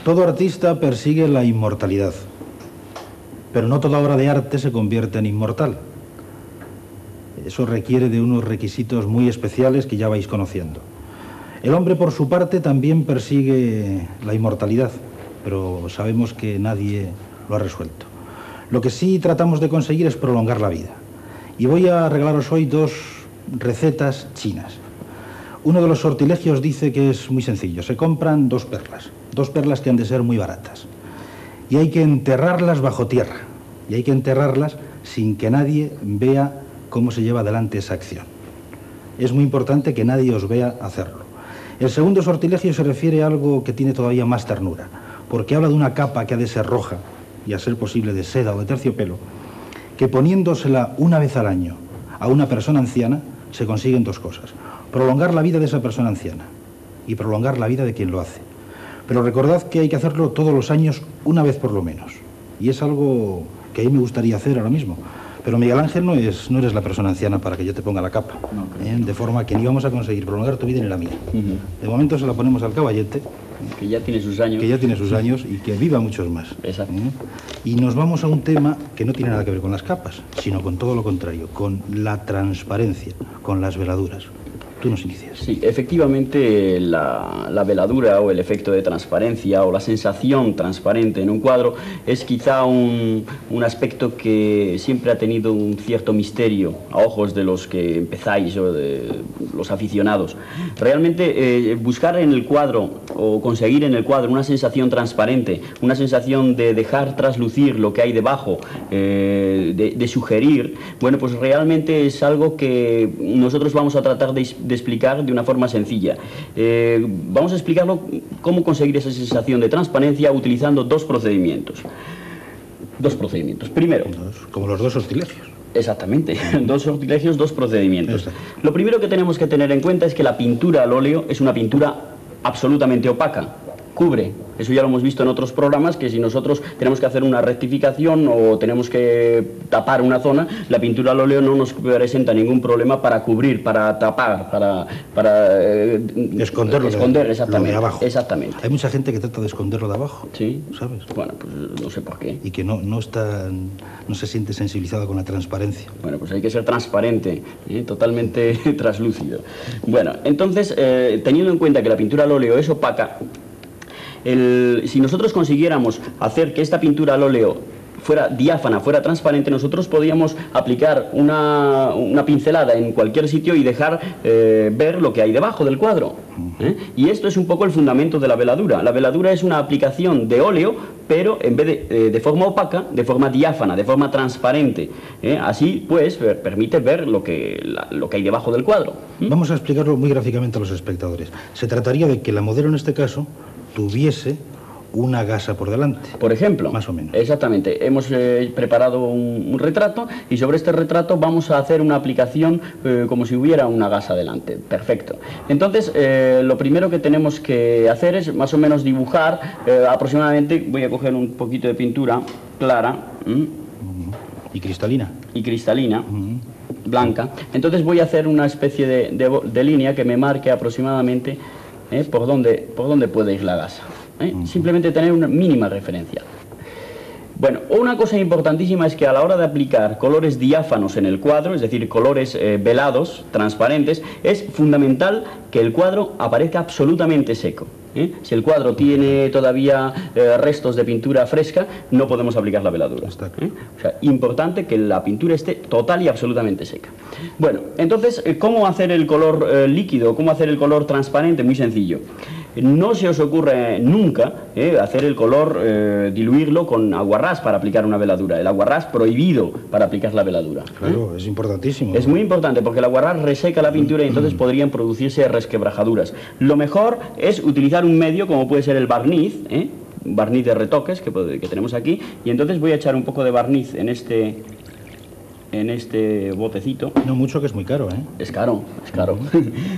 Todo artista persigue la inmortalidad, pero no toda obra de arte se convierte en inmortal. Eso requiere de unos requisitos muy especiales que ya vais conociendo. El hombre, por su parte, también persigue la inmortalidad, pero sabemos que nadie lo ha resuelto. Lo que sí tratamos de conseguir es prolongar la vida. Y voy a regalaros hoy dos recetas chinas. Uno de los sortilegios dice que es muy sencillo. Se compran dos perlas que han de ser muy baratas. Y hay que enterrarlas bajo tierra. Y hay que enterrarlas sin que nadie vea cómo se lleva adelante esa acción. Es muy importante que nadie os vea hacerlo. El segundo sortilegio se refiere a algo que tiene todavía más ternura, porque habla de una capa que ha de ser roja, y a ser posible de seda o de terciopelo, que poniéndosela una vez al año a una persona anciana se consiguen dos cosas: prolongar la vida de esa persona anciana y prolongar la vida de quien lo hace. Pero recordad que hay que hacerlo todos los años, una vez por lo menos, y es algo que a mí me gustaría hacer ahora mismo. Pero Miguel Ángel no eres la persona anciana para que yo te ponga la capa, de forma que ni vamos a conseguir prolongar tu vida ni la mía. De momento se la ponemos al caballete, que ya tiene sus años. Que ya tiene sus años y que viva muchos más. Exacto. Y nos vamos a un tema que no tiene nada que ver con las capas, sino con todo lo contrario, con la transparencia, con las veladuras. Tú nos inicias. Sí, efectivamente la veladura o el efecto de transparencia o la sensación transparente en un cuadro es quizá un aspecto que siempre ha tenido un cierto misterio a ojos de los que empezáis o de los aficionados. Realmente buscar en el cuadro o conseguir en el cuadro una sensación transparente, una sensación de dejar traslucir lo que hay debajo, de sugerir, bueno, pues realmente es algo que nosotros vamos a tratar de explicar de una forma sencilla. Vamos a explicarlo cómo conseguir esa sensación de transparencia utilizando dos procedimientos. Primero, como los dos sortilegios. Exactamente, dos sortilegios, dos procedimientos. Lo primero que tenemos que tener en cuenta es que la pintura al óleo es una pintura absolutamente opaca. Cubre, eso ya lo hemos visto en otros programas, que si nosotros tenemos que hacer una rectificación o tenemos que tapar una zona, la pintura al óleo no nos presenta ningún problema para cubrir, para tapar, para esconder exactamente, lo de abajo. Exactamente. Hay mucha gente que trata de esconderlo de abajo, ¿sí? ¿Sabes? Bueno, pues no sé por qué. Y que no se siente sensibilizado con la transparencia. Bueno, pues hay que ser transparente, totalmente traslúcido. Bueno, entonces, teniendo en cuenta que la pintura al óleo es opaca, si nosotros consiguiéramos hacer que esta pintura al óleo fuera diáfana, fuera transparente, nosotros podíamos aplicar una pincelada en cualquier sitio y dejar ver lo que hay debajo del cuadro. Y esto es un poco el fundamento de la veladura. La veladura es una aplicación de óleo, pero en vez de forma opaca, de forma diáfana, de forma transparente. Así, pues, permite ver lo que hay debajo del cuadro. Vamos a explicarlo muy gráficamente a los espectadores. Se trataría de que la modelo, en este caso, tuviese una gasa por delante. Por ejemplo. Más o menos. Exactamente. Hemos preparado un retrato y sobre este retrato vamos a hacer una aplicación como si hubiera una gasa delante. Perfecto. Entonces, lo primero que tenemos que hacer es más o menos dibujar aproximadamente, voy a coger un poquito de pintura clara. Y cristalina. Y cristalina. Blanca. Entonces voy a hacer una especie de línea que me marque aproximadamente por dónde puede ir la gasa. Simplemente tener una mínima referencia. Bueno, una cosa importantísima es que a la hora de aplicar colores diáfanos en el cuadro, es decir, colores velados, transparentes, es fundamental que el cuadro aparezca absolutamente seco. Si el cuadro tiene todavía restos de pintura fresca, no podemos aplicar la veladura. O sea, importante que la pintura esté total y absolutamente seca. Bueno, entonces, ¿cómo hacer el color líquido? ¿Cómo hacer el color transparente? Muy sencillo. No se os ocurre nunca hacer el color, diluirlo con aguarrás para aplicar una veladura. El aguarrás prohibido para aplicar la veladura. Claro, es importantísimo. Es muy importante porque el aguarrás reseca la pintura y entonces podrían producirse resquebrajaduras. Lo mejor es utilizar un medio como puede ser el barniz, barniz de retoques que tenemos aquí, y entonces voy a echar un poco de barniz en este botecito. No mucho, que es muy caro, Es caro, es caro.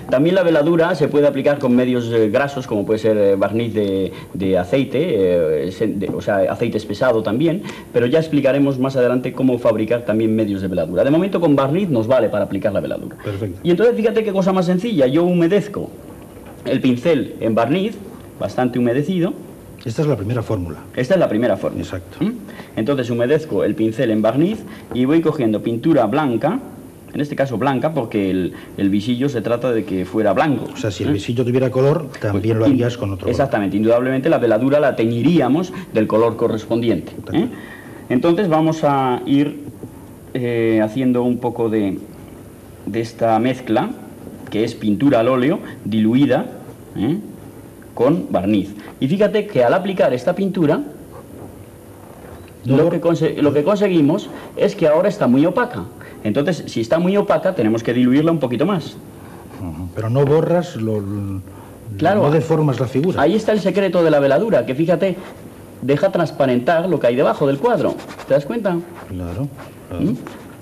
También la veladura se puede aplicar con medios grasos, como puede ser barniz de aceite, o sea, aceite espesado también, pero ya explicaremos más adelante cómo fabricar también medios de veladura. De momento con barniz nos vale para aplicar la veladura. Perfecto. Y entonces fíjate qué cosa más sencilla, yo humedezco el pincel en barniz, bastante humedecido, Esta es la primera fórmula. Esta es la primera fórmula. Exacto. Entonces humedezco el pincel en barniz y voy cogiendo pintura blanca, en este caso blanca, porque el visillo se trata de que fuera blanco. O sea, si el visillo tuviera color, también lo harías con otro color. Exactamente, indudablemente la veladura la teñiríamos del color correspondiente. Entonces vamos a ir haciendo un poco de esta mezcla, que es pintura al óleo diluida con barniz. Y fíjate que al aplicar esta pintura, lo que conseguimos es que ahora está muy opaca. Entonces, si está muy opaca, tenemos que diluirla un poquito más. Pero no borras, claro, no deformas la figura. Ahí está el secreto de la veladura, que fíjate, deja transparentar lo que hay debajo del cuadro. ¿Te das cuenta? Claro.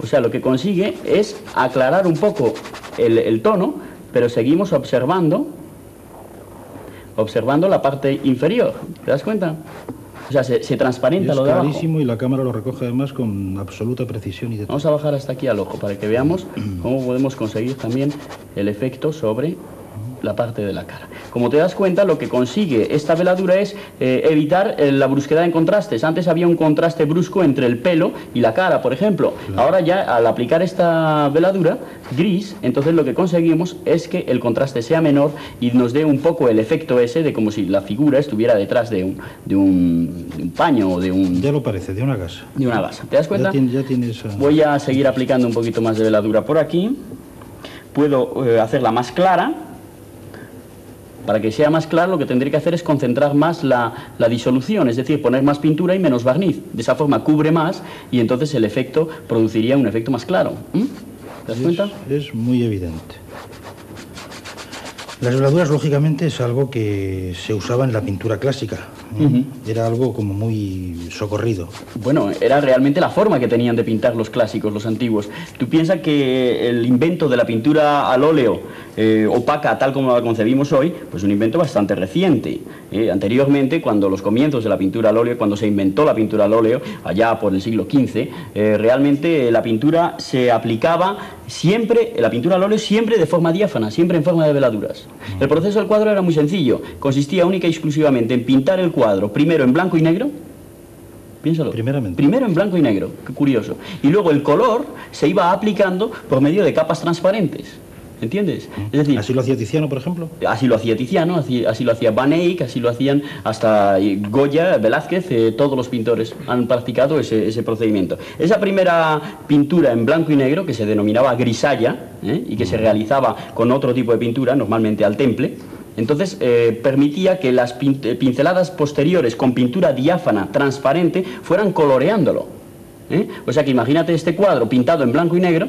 O sea, lo que consigue es aclarar un poco el tono, pero seguimos observando la parte inferior. ¿Te das cuenta? O sea, se transparenta lo de abajo. Es clarísimo y la cámara lo recoge además con absoluta precisión y detalle. Vamos a bajar hasta aquí al ojo para que veamos cómo podemos conseguir también el efecto sobre la parte de la cara. Como te das cuenta, lo que consigue esta veladura es evitar la brusquedad en contrastes. Antes había un contraste brusco entre el pelo y la cara, por ejemplo. Claro. Ahora ya, al aplicar esta veladura gris, entonces lo que conseguimos es que el contraste sea menor y nos dé un poco el efecto ese de como si la figura estuviera detrás de un paño o de un... Ya lo parece, de una gasa. De una gasa. ¿Te das cuenta? Ya tienes... Voy a seguir aplicando un poquito más de veladura por aquí. Puedo hacerla más clara. Para que sea más claro, lo que tendré que hacer es concentrar más la disolución, es decir, poner más pintura y menos barniz. De esa forma cubre más y entonces el efecto produciría un efecto más claro. ¿Te das cuenta? Es muy evidente. Las veladuras, lógicamente, es algo que se usaba en la pintura clásica. Era algo como muy socorrido. Bueno, era realmente la forma que tenían de pintar los clásicos, los antiguos. Tú piensas que el invento de la pintura al óleo opaca, tal como la concebimos hoy, pues un invento bastante reciente. Anteriormente, cuando los comienzos de la pintura al óleo, cuando se inventó la pintura al óleo, allá por el siglo XV, realmente la pintura se aplicaba siempre, la pintura al óleo siempre de forma diáfana, siempre en forma de veladuras. El proceso del cuadro era muy sencillo, consistía única y exclusivamente en pintar el cuadro primero en blanco y negro. Piénsalo. Primero en blanco y negro, qué curioso. Y luego el color se iba aplicando por medio de capas transparentes. ¿Entiendes? Es decir, ¿así lo hacía Tiziano, por ejemplo? Así lo hacía Tiziano, así lo hacía Van Eyck, así lo hacían hasta Goya, Velázquez, todos los pintores han practicado ese procedimiento. Esa primera pintura en blanco y negro, que se denominaba grisalla, y que se realizaba con otro tipo de pintura, normalmente al temple, entonces permitía que las pinceladas posteriores con pintura diáfana, transparente, fueran coloreándolo. O sea que imagínate este cuadro pintado en blanco y negro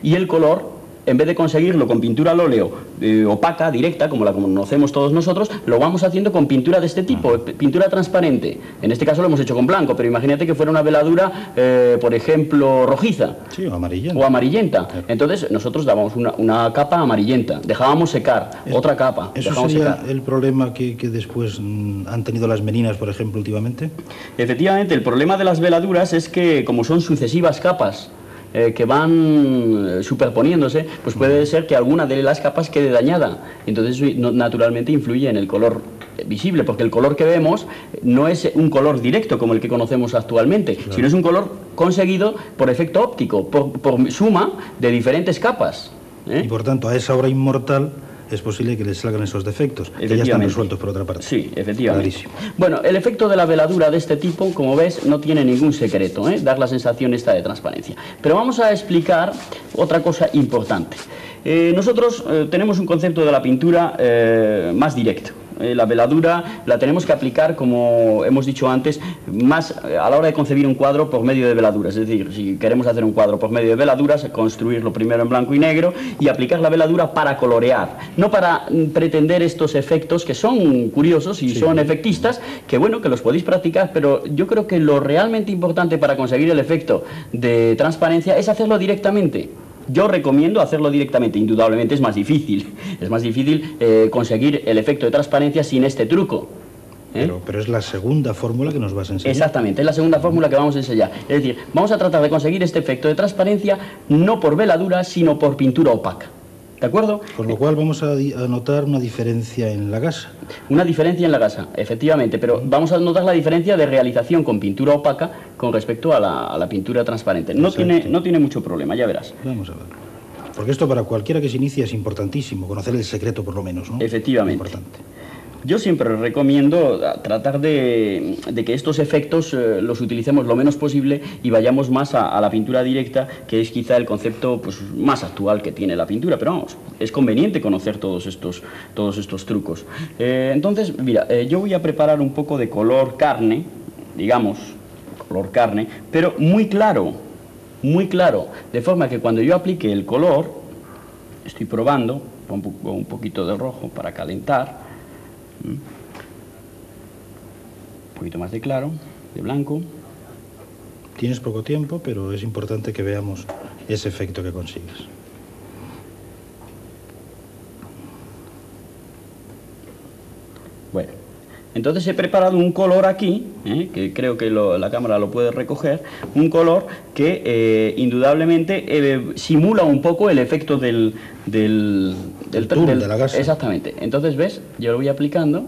y el color, en vez de conseguirlo con pintura al óleo opaca, directa, como la conocemos todos nosotros, lo vamos haciendo con pintura de este tipo, pintura transparente. En este caso lo hemos hecho con blanco, pero imagínate que fuera una veladura, por ejemplo, rojiza. Sí, o amarillenta. O amarillenta. Entonces nosotros dábamos una capa amarillenta, dejábamos secar, otra capa. ¿Eso sería el problema que después han tenido las meninas, por ejemplo, últimamente? Efectivamente, el problema de las veladuras es que, como son sucesivas capas, que van superponiéndose, pues puede ser que alguna de las capas quede dañada. Entonces eso naturalmente influye en el color visible, porque el color que vemos no es un color directo como el que conocemos actualmente, claro, sino es un color conseguido por efecto óptico, por suma de diferentes capas. Y por tanto, a esa obra inmortal es posible que les salgan esos defectos, que ya están resueltos por otra parte. Sí, efectivamente. Clarísimo. Bueno, el efecto de la veladura de este tipo, como ves, no tiene ningún secreto, dar la sensación esta de transparencia. Pero vamos a explicar otra cosa importante. Nosotros tenemos un concepto de la pintura más directo. La veladura la tenemos que aplicar, como hemos dicho antes, más a la hora de concebir un cuadro por medio de veladuras. Es decir, si queremos hacer un cuadro por medio de veladuras, construirlo primero en blanco y negro y aplicar la veladura para colorear, no para pretender estos efectos que son curiosos y son efectistas, que bueno, que los podéis practicar, pero yo creo que lo realmente importante para conseguir el efecto de transparencia es hacerlo directamente. Yo recomiendo hacerlo directamente, indudablemente es más difícil conseguir el efecto de transparencia sin este truco. Pero es la segunda fórmula que nos vas a enseñar. Exactamente, es la segunda fórmula que vamos a enseñar. Es decir, vamos a tratar de conseguir este efecto de transparencia no por veladura, sino por pintura opaca. ¿De acuerdo? Con lo cual vamos a notar una diferencia en la gasa. Una diferencia en la gasa, efectivamente, pero vamos a notar la diferencia de realización con pintura opaca con respecto a la pintura transparente. No tiene mucho problema, ya verás. Vamos a ver. Porque esto para cualquiera que se inicie es importantísimo, conocer el secreto por lo menos, ¿no? Efectivamente. Importante. Yo siempre recomiendo tratar de que estos efectos los utilicemos lo menos posible y vayamos más a la pintura directa, que es quizá el concepto pues, más actual que tiene la pintura, pero vamos, es conveniente conocer todos estos trucos. Entonces, mira, yo voy a preparar un poco de color carne, digamos, color carne, pero muy claro, de forma que cuando yo aplique el color, estoy probando, pongo un poquito de rojo para calentar, un poquito más de claro, de blanco. Tienes poco tiempo, pero es importante que veamos ese efecto que consigues. Bueno, entonces he preparado un color aquí, que creo que la cámara lo puede recoger, un color que indudablemente simula un poco el efecto del tour, de la gasa. Exactamente. Entonces, ¿ves? Yo lo voy aplicando.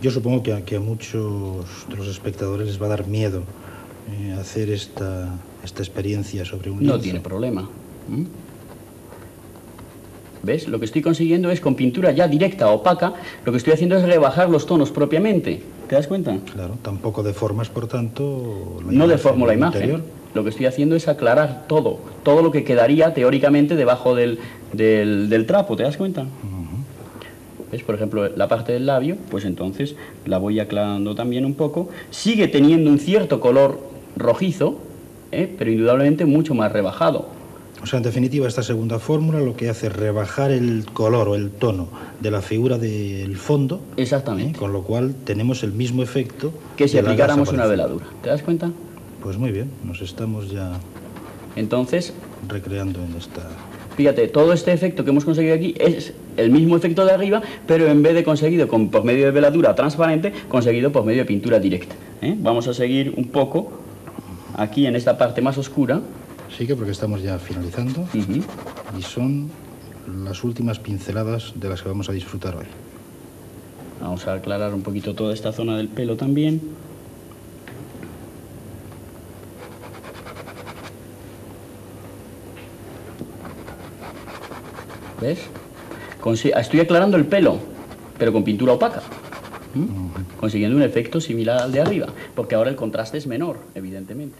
Yo supongo que a muchos de los espectadores les va a dar miedo hacer esta experiencia sobre un lienzo. No tiene problema. ¿Ves? Lo que estoy consiguiendo es con pintura ya directa, opaca, lo que estoy haciendo es rebajar los tonos propiamente. ¿Te das cuenta? Claro, tampoco deformas, por tanto... No deformo la imagen. Interior. Lo que estoy haciendo es aclarar todo lo que quedaría teóricamente debajo del trapo, ¿te das cuenta? ¿Ves? Por ejemplo, la parte del labio, pues entonces la voy aclarando también un poco. Sigue teniendo un cierto color rojizo, pero indudablemente mucho más rebajado. O sea, en definitiva, esta segunda fórmula lo que hace es rebajar el color o el tono de la figura del fondo. Exactamente. Con lo cual tenemos el mismo efecto que si aplicáramos una veladura. ¿Te das cuenta? Pues muy bien, nos estamos ya entonces recreando en esta... Fíjate, todo este efecto que hemos conseguido aquí es el mismo efecto de arriba, pero en vez de conseguido por medio de veladura transparente, conseguido por medio de pintura directa. Vamos a seguir un poco aquí en esta parte más oscura. Sí, porque estamos ya finalizando y son las últimas pinceladas de las que vamos a disfrutar hoy. Vamos a aclarar un poquito toda esta zona del pelo también. ¿Ves? Estoy aclarando el pelo, pero con pintura opaca. Consiguiendo un efecto similar al de arriba, porque ahora el contraste es menor, evidentemente.